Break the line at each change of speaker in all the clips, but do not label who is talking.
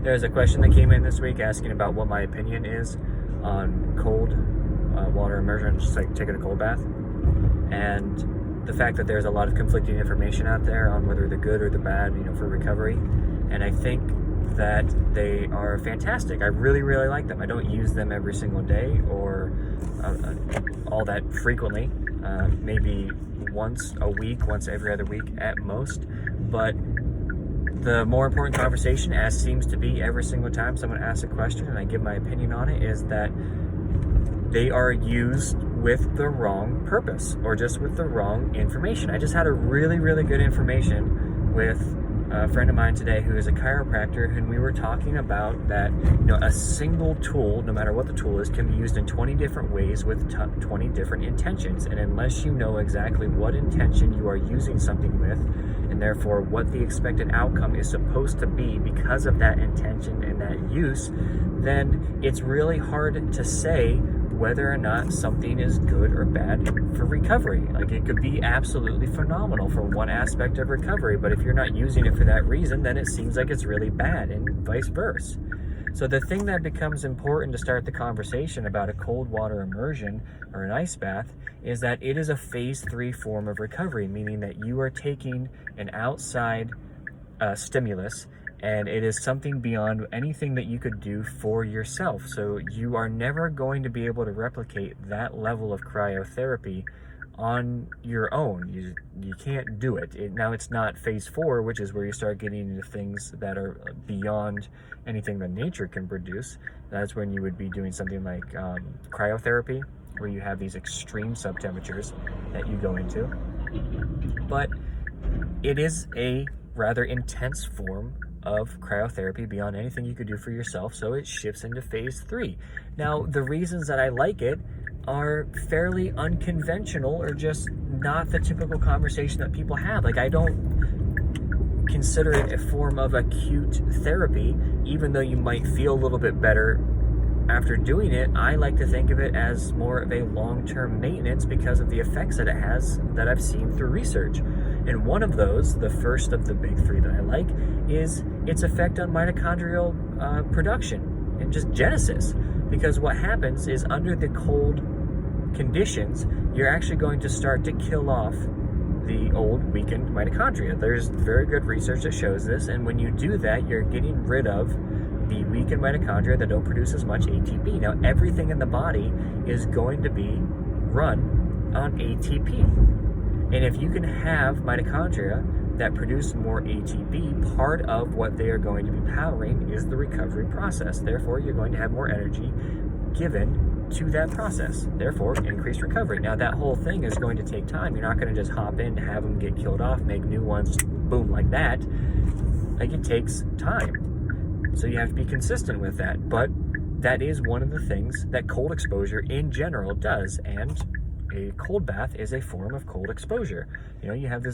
There's a question that came in this week asking about what my opinion is on cold water immersion, just like taking a cold bath, and the fact that there's a lot of conflicting information out there on whether they're good or the bad, for recovery. And I think that they are fantastic. I really, really like them. I don't use them every single day or all that frequently. Maybe once a week, once every other week at most. But the more important conversation, as seems to be every single time someone asks a question and I give my opinion on it, is that they are used with the wrong purpose or just with the wrong information. I just had a really, really good information with a friend of mine today who is a chiropractor, and we were talking about that a single tool, no matter what the tool is, can be used in 20 different ways with 20 different intentions. And unless you know exactly what intention you are using something with, and therefore what the expected outcome is supposed to be because of that intention and that use, then it's really hard to say whether or not something is good or bad for recovery. Like, it could be absolutely phenomenal for one aspect of recovery, but if you're not using it for that reason, then it seems like it's really bad, and vice versa. So the thing that becomes important to start the conversation about a cold water immersion or an ice bath is that it is a phase 3 form of recovery, meaning that you are taking an outside stimulus, and it is something beyond anything that you could do for yourself. So you are never going to be able to replicate that level of cryotherapy on your own. You can't do it. Now, it's not phase 4, which is where you start getting into things that are beyond anything that nature can produce. That's when you would be doing something like cryotherapy, where you have these extreme subtemperatures that you go into. But it is a rather intense form of cryotherapy beyond anything you could do for yourself, so it shifts into phase 3. Now, the reasons that I like it are fairly unconventional, or just not the typical conversation that people have. Like, I don't consider it a form of acute therapy, even though you might feel a little bit better after doing it. I like to think of it as more of a long-term maintenance because of the effects that it has that I've seen through research. And one of those, the first of the big 3 that I like, is its effect on mitochondrial production and just genesis. Because what happens is, under the cold conditions, you're actually going to start to kill off the old, weakened mitochondria. There's very good research that shows this, and when you do that, you're getting rid of the weakened mitochondria that don't produce as much ATP. Now, everything in the body is going to be run on ATP. And if you can have mitochondria that produce more ATP, part of what they are going to be powering is the recovery process. Therefore, you're going to have more energy given to that process. Therefore, increased recovery. Now, that whole thing is going to take time. You're not going to just hop in, have them get killed off, make new ones, boom, like that. Like, it takes time. So you have to be consistent with that. But that is one of the things that cold exposure in general does. And a cold bath is a form of cold exposure. You have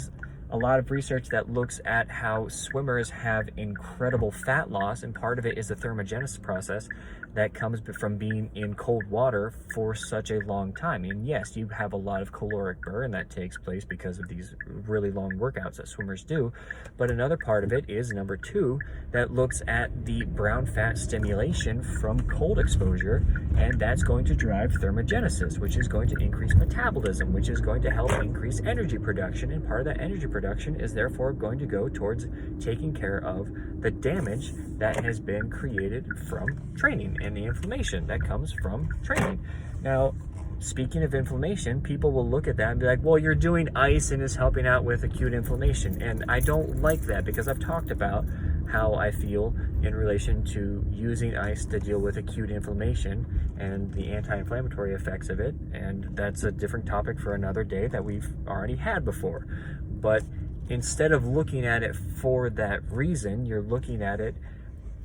a lot of research that looks at how swimmers have incredible fat loss, and part of it is the thermogenesis process that comes from being in cold water for such a long time. And yes, you have a lot of caloric burn that takes place because of these really long workouts that swimmers do. But another part of it is number 2, that looks at the brown fat stimulation from cold exposure, and that's going to drive thermogenesis, which is going to increase metabolism, which is going to help increase energy production. And part of that energy production is therefore going to go towards taking care of the damage that has been created from training and the inflammation that comes from training. Now, speaking of inflammation, people will look at that and be like, well, you're doing ice and it's helping out with acute inflammation. And I don't like that, because I've talked about how I feel in relation to using ice to deal with acute inflammation and the anti-inflammatory effects of it. And that's a different topic for another day that we've already had before. But instead of looking at it for that reason, you're looking at it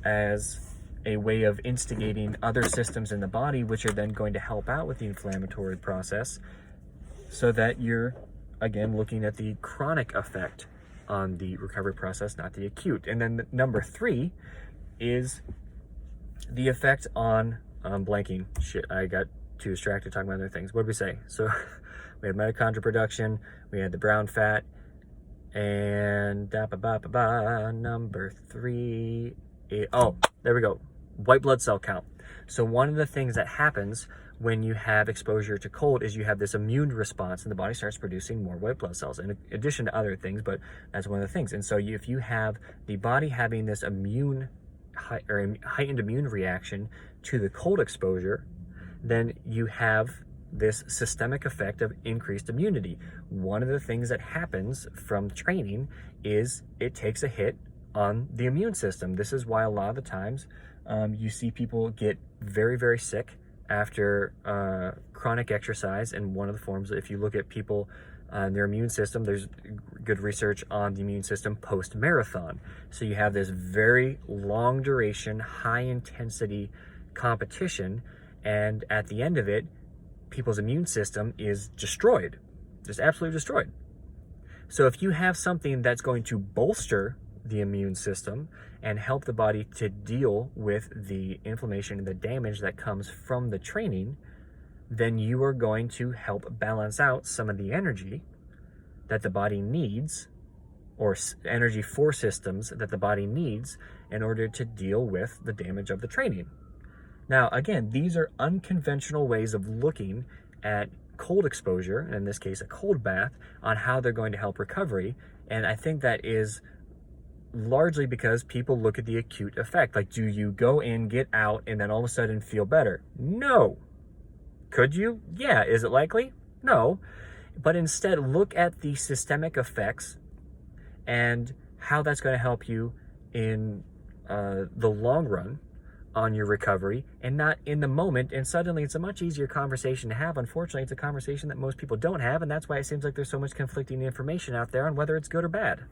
as a way of instigating other systems in the body, which are then going to help out with the inflammatory process, so that you're, again, looking at the chronic effect on the recovery process, not the acute. And then number 3 is the effect on blanking. Shit, I got too distracted talking about other things. What did we say? So we had mitochondria production, we had the brown fat, and number 3 oh, there we go. White blood cell count. So one of the things that happens when you have exposure to cold is you have this immune response and the body starts producing more white blood cells in addition to other things, but that's one of the things. And so if you have the body having this heightened immune reaction to the cold exposure, then you have this systemic effect of increased immunity. One of the things that happens from training is it takes a hit on the immune system. This is why a lot of the times you see people get very, very sick after chronic exercise. And one of the forms, if you look at people, their immune system, there's good research on the immune system post-marathon. So you have this very long duration, high intensity competition, and at the end of it, people's immune system is destroyed, just absolutely destroyed. So if you have something that's going to bolster the immune system and help the body to deal with the inflammation and the damage that comes from the training, then you are going to help balance out some of the energy that the body needs, or energy for systems that the body needs in order to deal with the damage of the training. Now, again, these are unconventional ways of looking at cold exposure, and in this case, a cold bath, on how they're going to help recovery. And I think that is largely because people look at the acute effect. Like, do you go in, get out, and then all of a sudden feel better? No. Could you? Yeah. Is it likely? No. But instead, look at the systemic effects and how that's going to help you in the long run on your recovery, and not in the moment. And suddenly it's a much easier conversation to have. Unfortunately, it's a conversation that most people don't have, and that's why it seems like there's so much conflicting information out there on whether it's good or bad.